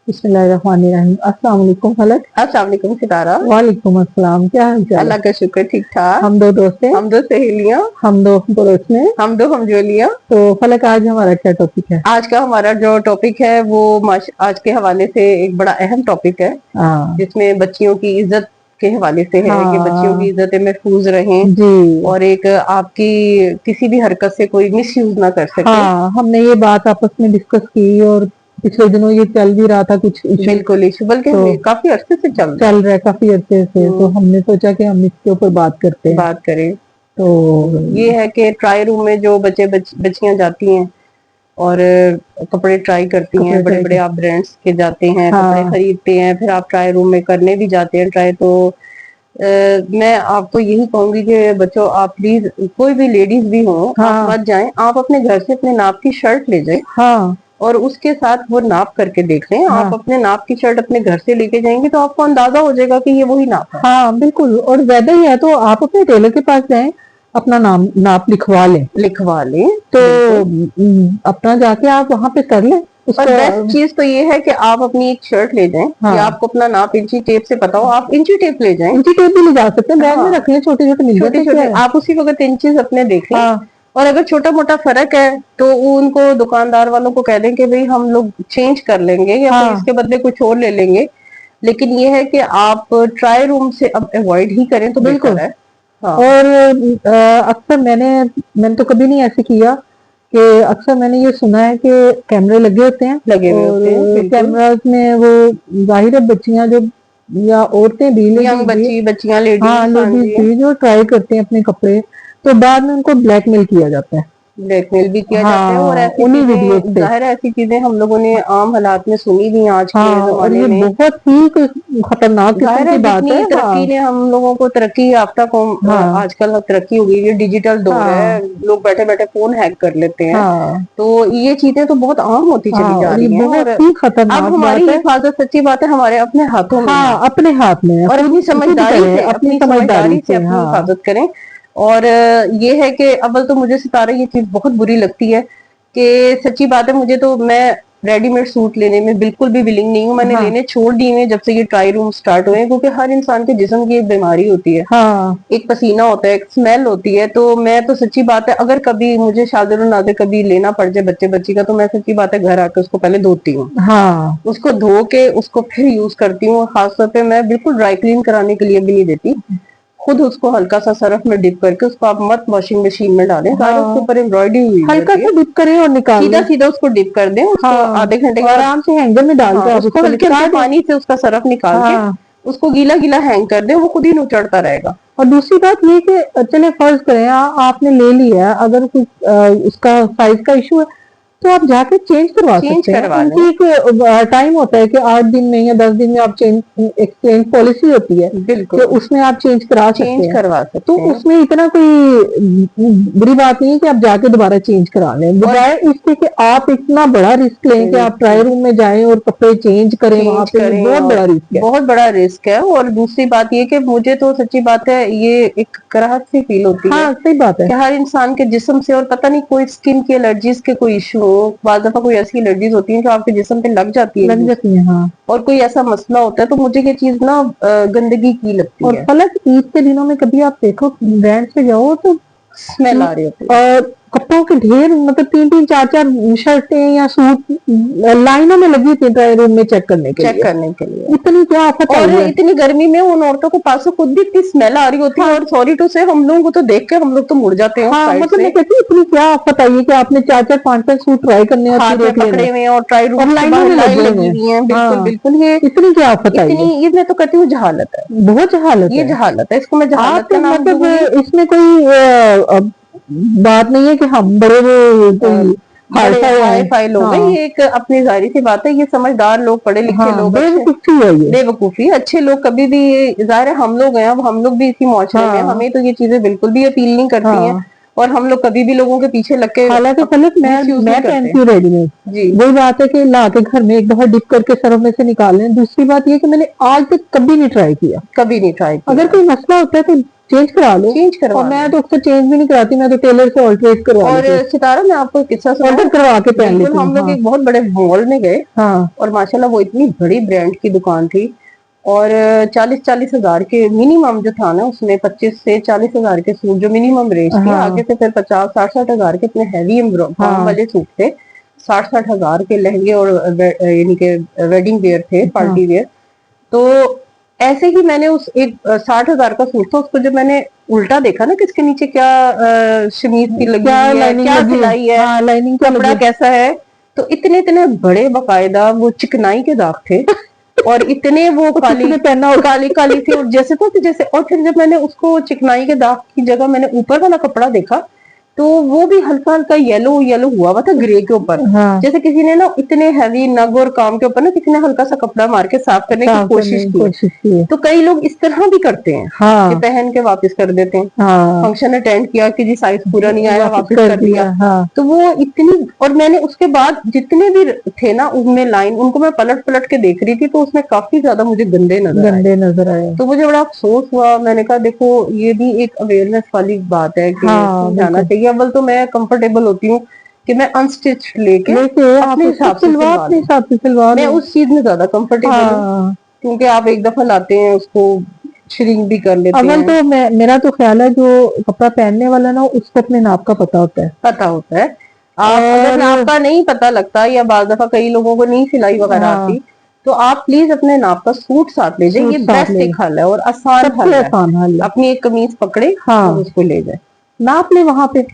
बिस्मिल्लाहिर्रहमानिर्रहीम। अस्सलाम वालेकुम फलक। अस्सलाम वालेकुम सितारा। वालेकुम अस्सलाम। क्या हाल चाल है? अल्लाह का शुक्र, ठीक ठाक। हम दो दोस्त हैं, हम दो सहेलियां, हम दो पड़ोस में। हम दो हमजोलियां। तो फलक आज हमारा क्या टॉपिक है? आज का हमारा जो टॉपिक है वो आज के हवाले से एक बड़ा अहम टॉपिक है, हाँ जिसमें बच्चियों की इज्जत के हवाले से है कि बच्चियों की हाँ इज्जतें महफूज रहें जी। और एक आपकी किसी भी हरकत से कोई मिस यूज ना कर सके। हाँ, हमने ये बात आपस में डिस्कस की और पिछले दिनों ये चल भी रहा था कुछ इशू, बिल्कुल इशू, बल्कि तो काफी अरसे से चल रहा चल रहा है काफी अरसे से। तो हमने सोचा कि हम इसके ऊपर बात करते है। हैं। बात करें तो ये है कि ट्राई रूम में जो बच्चियां जाती हैं और कपड़े ट्राई करती कपड़े हैं, बड़े ट्राई बड़े आप ब्रांड्स के जाते हैं, कपड़े हाँ खरीदते हैं, फिर आप ट्राई रूम में करने भी जाते हैं ट्राई। तो मैं आपको यही कहूंगी कि बच्चों, आप प्लीज, कोई भी लेडीज भी हो, आप हाँ मत जाएं, आप अपने घर से अपने नाप की शर्ट ले जाएं हाँ और उसके साथ वो नाप करके देख लें। हाँ आप अपने नाप की शर्ट अपने घर से लेके जाएंगे तो आपको अंदाजा हो जाएगा कि ये वही नाप है। हाँ बिल्कुल। और वैदा ही है तो आप अपने टेलर के पास जाएं, अपना नाप लिखवा लें। लिखवा लें तो बिल्कुल। अपना जाके आप वहां पे कर लें और उसको। बेस्ट चीज तो ये है कि आप अपनी एक शर्ट ले जाएं, हाँ या आपको अपना नाप इंची टेप से पता हो, आप इंची टेप ले जाएं। इंची टेप भी ले जा सकते हैं, बैग में हाँ, रखने छोटे छोटे मिल छोटे जाते हैं, छोटे क्या है। आप उसी वक्त इंचेस अपने देख लें। हाँ और अगर छोटा मोटा फर्क है तो उनको दुकानदार वालों को कह दें कि भाई हम लोग चेंज कर लेंगे या फिर हाँ इसके बदले कुछ और ले लेंगे। लेकिन ये है कि आप ट्राई रूम से अब अवॉइड ही करें तो बिल्कुल। बेहतर है। हाँ और अक्सर मैंने तो कभी नहीं ऐसे किया कि अक्सर मैंने ये सुना है कि कैमरे लगे होते हैं लगे हुए और होते हैं बिल्कुल। कैमराज में वो जाहिर है बच्चियां जो या औरतें भी यंग लेडीज भी, बच्चियां, हाँ लेडीज, हाँ लेडीज जी, भी जो ट्राई करते हैं अपने कपड़े, तो बाद में उनको ब्लैकमेल किया जाता है। ब्लैकमेल भी किया जाता है। और हाँ ऐसी उन्हीं वीडियोज चीजें, पे। जाहिर है ऐसी चीजें हम लोगों ने आम हालात में सुनी भी हैं आज के हाँ और जमाने ये में। बहुत ही खतरनाक किस्म जाहिर है की बात है। जितनी तरक्की हाँ ने हम लोगों को, तरक्की याफ्ता कौम, हाँ आजकल तरक्की हो गई है, डिजिटल दौर है, हाँ लोग बैठे बैठे फोन हैक कर लेते हैं। हाँ तो ये चीजें तो बहुत आम होती हाँ चली जा और ये रही हैं। बहुत और ही अब खतरनाक हमारी बात है। हिफाजत, सच्ची बात है, हमारे अपने हाथों में है। हाँ अपने हाथ में है, और अपनी खुद समझदारी करें से, अपनी अपनी समझदारी समझदारी से से। अपनी हाँ हिफाजत करें। और ये है कि अव्वल तो मुझे सितारा ये चीज बहुत बुरी लगती है कि, सच्ची बात है, मुझे तो, मैं रेडीमेड सूट लेने में बिल्कुल भी विलिंग नहीं हूँ। मैंने हाँ लेने छोड़ दिए हैं जब से ये ट्राई रूम स्टार्ट हुए हैं, क्योंकि हर इंसान के जिस्म की एक बीमारी होती है, हाँ एक पसीना होता है, एक स्मेल होती है। तो मैं तो सच्ची बात है, अगर कभी मुझे शादिर नादे कभी लेना पड़ जाए बच्चे बच्ची का, तो मैं सच्ची बात है घर आके उसको पहले धोती हूँ, हाँ उसको धो के उसको फिर यूज करती हूँ। और खासतौर पे मैं बिल्कुल ड्राई क्लीन कराने के लिए भी नहीं देती, खुद उसको हल्का सा सर्फ में डिप करके, उसको आप मत वॉशिंग मशीन में डालें, सारे उसके हाँ ऊपर एम्ब्रॉयडरी हुई हल्का होती है, सा डिप करें और निकाल सीधा लें। सीधा उसको डिप कर दें, उसको हाँ आधे घंटे और के बाद, आराम से हैंगर में डाल हाँ, के आप उसको उसको हल्के निकाल हल्के दें। पानी से उसका सरफ निकाल के हाँ उसको गीला गीला हैंग कर दें, वो खुद ही नुचड़ता रहेगा। और दूसरी बात ये कि चले फर्ज करें आपने ले लिया, अगर कुछ उसका साइज का इशू है तो आप जाके चेंज करवा चेंज सकते हैं। करवा उनकी लें, एक टाइम होता है कि 8 दिन में या 10 दिन में आप एक्सचेंज पॉलिसी होती है कि बिल्कुल उसमें आप चेंज करा सकते चेंज हैं। करवा तो सकते हैं। उसमें इतना कोई बुरी बात नहीं है कि आप जाके दोबारा चेंज करा लें, और बजाय इसके कि आप इतना बड़ा रिस्क लें कि आप ट्रायल रूम में जाएं और कपड़े चेंज करें वहां चेंज पे। ये करें, बहुत और बड़ा रिस्क है। बहुत बड़ा रिस्क है। और दूसरी बात ये कि मुझे तो सच्ची बात है ये एक कराहत सी फील होती है हाँ सही बात है। कि हर इंसान के जिस्म से, और पता नहीं कोई स्किन की एलर्जीज के कोई इशू हो, बाद दफा कोई ऐसी एलर्जीज होती हैं जो आपके जिस्म पे लग जाती है एक लग दूसरे, जाती है हाँ। और कोई ऐसा मसला होता है, तो मुझे ये चीज ना गंदगी की लगती और है। फलक ईद के दिनों में कभी आप देखो ब्रांड पे जाओ तो स्मेल आ रही होती है। और कपड़ों के ढेर, मतलब 3-3 4-4 शर्टें या सूट लाइनों में लगी थी ट्रायल रूम में चेक करने के चेक लिए। करने के लिए। इतनी क्या आफत और आई है। इतनी गर्मी में उन औरतों को पास से खुद भी इतनी स्मेल आ रही होती है, हाँ और सॉरी टू से हम लोगों को तो देख के हम लोग तो मुड़ जाते हैं उस हाँ साइड मतलब से, मैं कहती हूँ इतनी क्या आफत आई है कि आपने 4-4 5-5 सूट ट्राई करने और हाथ फिर में एक लेना पकड़े हुए हैं और ट्राई रूम और के लाइनों बाहर में लाइन लगे लगी हुए हैं। हुई है। बिल्कुल हाँ बिल्कुल, ये इतनी क्या आफत आई है। इतनी, ये मैं तो कहती हूँ जहालत है, बहुत जहालत ये है। जहालत है, इसको मैं जहालत आप का नाम दूंगी। मतलब इसमें कोई बात नहीं है कि हम बड़े वो कोई हाई बड़े फाई हाई हैं। फाई लोग हैं, हाँ ये एक अपनी जाहिर सी बात है, ये समझदार लोग, पढ़े लिखे हाँ लोग, अच्छे, बेवकूफी है ये। बेवकूफी, अच्छे लोग कभी भी, जाहिर है हम लोग हैं, अब हम लोग भी इसी मुआशरे में हैं, हाँ हमें तो ये चीजें बिल्कुल भी अपील नहीं करती हैं, हाँ और हम लोग कभी भी लोगों के पीछे लग के हालांकि फलक मिस यूज मैं नहीं करते। पहनती हूँ रेडीमेड। जी, वही बात है कि ला के घर में एक दफा डिप करके सर्फ में से निकाल लें। दूसरी बात ये कि मैंने आज तक कभी नहीं ट्राई किया। कभी नहीं ट्राई अगर किया। कोई मसला होता है तो चेंज करा लो। चेंज करवा और मैं तो अक्सर चेंज भी नहीं कराती, मैं तो टेलर से ऑल्टरेट करवा और लेती हूँ, सितारा मैं आपको किस्सा सुनाऊं? ऑल्टर करवा के पहन बिल्कुल, लेती हम हूँ। लोग हाँ एक बहुत बड़े मॉल में गए हाँ और माशाल्लाह वो इतनी बड़ी ब्रांड की दुकान थी और 40-40 हजार के मिनिमम जो था ना, उसमें 25 से 40 हजार के सूट जो मिनिमम रेंज थी, हाँ आगे से फिर 50-60 हजार के इतने हैवी काम हाँ वाले सूट थे, 60-60 हजार के लहंगे और यानी कि वेडिंग वेयर थे, हाँ पार्टी वेयर। तो ऐसे ही मैंने उस एक 60 हजार का सूट था, उसको जब मैंने उल्टा देखा ना कि इसके नीचे क्या शमीज की लगी क्या हुई है, लाइनिंग क्या लगी है, सिलाई है, हाँ लाइनिंग क्या लगी कपड़ा है। कैसा है, तो इतने इतने बड़े बकायदा वो चिकनाई के दाग थे और इतने वो तो काली किसने पहना होगा? काली काली थी और जैसे तो जैसे, और फिर जब मैंने उसको चिकनाई के दाग की जगह मैंने ऊपर वाला कपड़ा देखा तो वो भी हल्का हल्का येलो येलो हुआ हुआ था ग्रे के ऊपर, हाँ जैसे किसी ने ना इतने हैवी नग और काम के ऊपर ना किसी ने हल्का सा कपड़ा मार के साफ करने की साफ करने कोशिश की की है। कोशिश की है। तो कई लोग इस तरह भी करते हैं कि हाँ पहन के वापस कर देते हैं, हाँ फंक्शन अटेंड किया कि जी साइज पूरा नहीं आया, वापस वापस कर कर दिया। दिया। हाँ तो वो इतनी, और मैंने उसके बाद जितने भी थे ना उनमें लाइन, उनको मैं पलट पलट के देख रही थी तो उसमें काफी ज्यादा मुझे गंदे नजर आए। गंदे नजर आए। तो मुझे बड़ा अफसोस हुआ, मैंने कहा देखो ये भी एक अवेयरनेस वाली बात है कि हाँ समझाना बिल्कुल, चाहिए। अव्वल तो मैं कंफर्टेबल होती हूँ कि मैं अनस्टिच लेके लेके आप अपने उसको हिसाब से सिलवा, सिलवा अपने लूं, हिसाब से सिलवा मैं लो। उस चीज में ज्यादा कंफर्टेबल हूँ, हाँ क्योंकि आप एक दफा लाते हैं उसको श्रिंक भी कर लेते अव्वल हैं, तो मेरा तो ख्याल है जो कपड़ा पहनने वाला ना उसको अपने नाप का पता होता है। पता होता है। आप अगर नाप और का नहीं पता लगता या बाज दफा कई लोगों को नहीं सिलाई वगैरह हाँ आती, तो आप प्लीज अपने नाप का सूट साथ ले जाए, सूट ये साथ बेस्ट ले, एक हल है और आसान हल सबसे है। आसान हल है। अपनी एक कमीज पकड़े और हाँ उसको ले जाए, नाप ले वहां पे,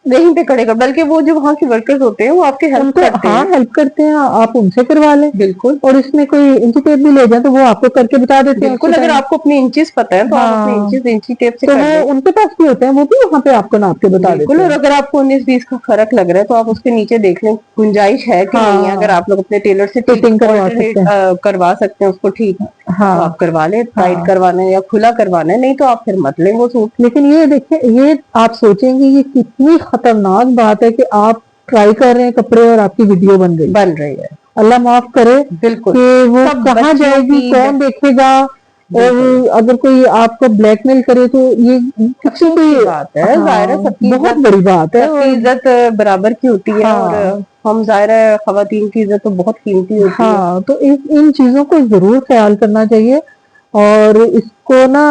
वहीं पे खड़े कर, बल्कि वो जो वहां के वर्कर्स होते हैं वो आपकी हेल्प उनको करते हाँ हैं। हेल्प करते हैं, आप उनसे करवा लें। बिल्कुल और इसमें कोई इंची टेप भी ले जाए तो वो आपको करके बता देते हैं बिल्कुल, उसी अगर टाइम। आपको अपनी इंचेस पता है तो आप अपने हाँ इंचेस इंची टेप से तो कर वो लें। उनके पास भी होते हैं, वो भी वहां पे आपको नाप के बता देते बिल्कुल, और हैं। अगर आपको 19-20 का फर्क लग रहा है तो आप उसके नीचे देख लें गुंजाइश है कि नहीं है। अगर हाँ आप लोग अपने टेलर से ठीक फिटिंग करवा ऑल्टरनेट सकते हैं। करवा सकते हैं उसको ठीक, तो हाँ आप करवा लें, टाइट हाँ करवाना है या खुला करवाना है, नहीं तो आप फिर मत लें वो सूट। लेकिन ये देखिए, ये आप सोचेंगे ये कितनी खतरनाक बात है कि आप ट्राई कर रहे हैं कपड़े और आपकी वीडियो बन गई। बन रही है, अल्लाह माफ करे बिल्कुल, कि वो सब कहाँ बच्चियों जाएगी, की कौन देखेगा। बिल्कुल और अगर कोई आपको ब्लैकमेल करे तो ये किसी अफसोस की कोई, बात है, जाहिर है हाँ सबकी बहुत इज्जत, बड़ी बात है। सबकी और इज्जत बराबर की होती है और हाँ हम जाहिर है खवातीन की इज्जत तो बहुत कीमती होती है। हाँ तो इन चीजों को जरूर ख्याल करना चाहिए और इसको ना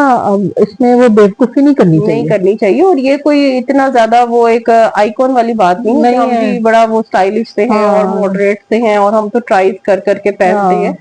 इसमें वो बेवकूफी नहीं करनी नहीं चाहिए। करनी चाहिए, और ये कोई इतना ज्यादा वो एक आइकॉन वाली बात नहीं है कि नहीं हम है। भी बड़ा वो स्टाइलिश से हैं और हाँ मॉडरेट से हैं और हम तो ट्राई कर करके पहनते हैं। हाँ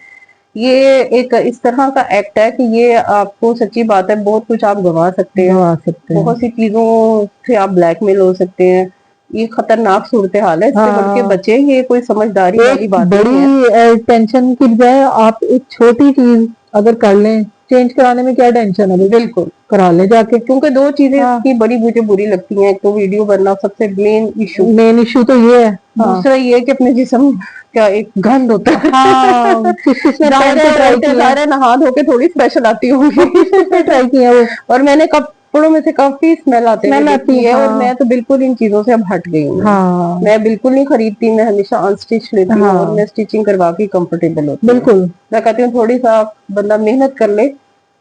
ये एक इस तरह का एक्ट है कि ये आपको, सच्ची बात है, बहुत कुछ आप गंवा सकते हैं, गवा सकते हैं। बहुत सी चीजों से आप ब्लैकमेल हो सकते हैं। ये खतरनाक सूरत हाल है, इससे बढ़ के हाँ बचे, ये कोई समझदारी वाली एक बात नहीं है। बड़ी टेंशन की बजाय आप एक छोटी चीज अगर कर लें, चेंज कराने में क्या टेंशन है, बिल्कुल, करा लें जाके। क्योंकि दो चीजें हाँ इसकी बड़ी मुझे बुरी लगती हैं, एक तो वीडियो बनना सबसे मेन इशू, मेन इशू तो ये है। हाँ दूसरा ये है कि अपने जिस्म का एक गंध होता है। हाँ किस किसने जाहिर पहन के है ट्राई औरतें किया है, जाहिर है नहा धो के थोड़ी स्पेशल आती होंगी। किस किसने ट्राई किया वो, और मैंने कपड़ों में से काफी स्मेल आते हुए स्मेल आती देखी है। है और हाँ मैं तो बिल्कुल इन चीजों से अब हट गई हूँ। हाँ मैं बिल्कुल नहीं खरीदती, मैं हमेशा अनस्टिच लेती हूँ और हाँ मैं स्टिचिंग करवा के कंफर्टेबल होती हूँ। बिल्कुल। मैं कहती हूँ थोड़ी सा बंदा मेहनत कर ले,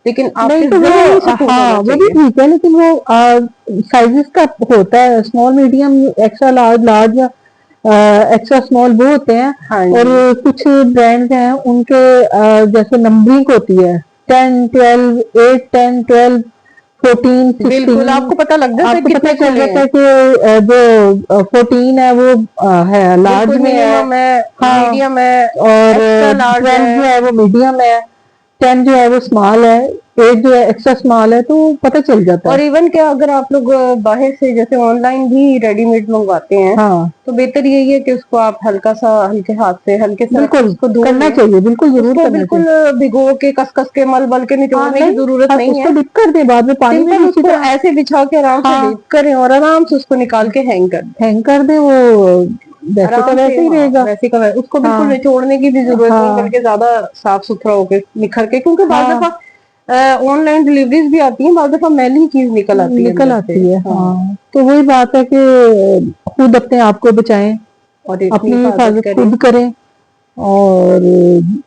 लेकिन नहीं आपके तो वो जहनी सुकून हाँ होना वो भी चाहिए। ठीक है, लेकिन वो साइजेस का होता है, small medium extra large, large extra small वो होते हैं। हाँ और जी, कुछ ब्रांड्स हैं उनके जैसे नंबरिंग होती है 10 12 8 10 12 14 बिल्कुल 16, आपको पता लग जाता है आपको पता कितने चल खुले जाता हैं। है कि जो 14 है वो है लार्ज बिल्कुल में है। मिनिमम है, हाँ मीडियम है, और एक्स्ट्रा लार्ज 12 जो है। है वो मीडियम है, 10 जो है वो स्मॉल है, 8 जो है एक्स्ट्रा स्मॉल है, तो पता चल जाता और है। इवन क्या अगर आप लोग बाहर से जैसे ऑनलाइन भी रेडीमेड मंगवाते हैं, हाँ तो बेहतर यही है कि उसको आप हल्का सा हल्के हाथ से हल्के से रख के बिल्कुल उसको धो करना लें। चाहिए, बिल्कुल जरूर उसको करना बिल्कुल चाहिए। भिगो के कस कस के मल बल के हाँ निचोड़ने की नहीं, जरूरत नहीं उसको है। डिप कर दे बाद में पानी में सिंपल भी इसी उसको तरह। ऐसे बिछा के आराम से हाँ डीप करें और आराम से उसको निकाल के हैंग कर दें। हैंग कर दे वो, वैसे का आराम से, वैसे ही हाँ रहेगा। वैसे का वैसे, उसको बिल्कुल हाँ निचोड़ने की भी जरूरत नहीं, हाँ बल्कि ज्यादा साफ सुथरा होके निखर के, क्योंकि बाद हाँ दफा ऑनलाइन डिलीवरीज भी आती है, बाद दफा मैली चीज निकल आती है निकल अंदर से। आती है। हाँ, हाँ तो वही बात है कि खुद अपने आप को बचाएं, और अपनी अपनी हिफाजत हिफाजत करें। खुद करें। और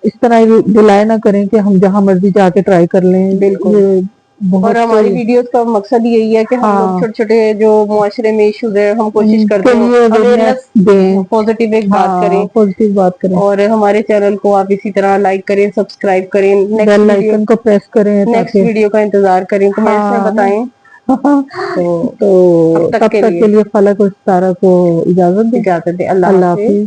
इस तरह ये डिलाई ना करें कि हम जहां मर्जी जाके ट्राई कर लें। बिल्कुल। ये बहुत اور ہماری सही। ویڈیوز کا مقصد یہی ہے کہ ہم لوگ ہاں چھوٹے چھوٹے جو معاشرے میں ایشوز ہیں ہم کوشش ان کرتے کے ہیں لیے اویئرنیس awareness دیں، پازیٹیو ایک بات کریں. ہاں پازیٹیو بات کریں، اور ہمارے چینل کو آپ اسی طرح لائک کریں، سبسکرائب کریں. بیل آئکن کو پریس کریں نیکسٹ تاکہ ویڈیو کا انتظار کریں، کمنٹس میں ہاں بتائیں. تو تو اب تب تک کے لیے فلک و ستارہ کو اجازت دیں. اجازت دیں. اللہ اللہ حافظ. حافظ.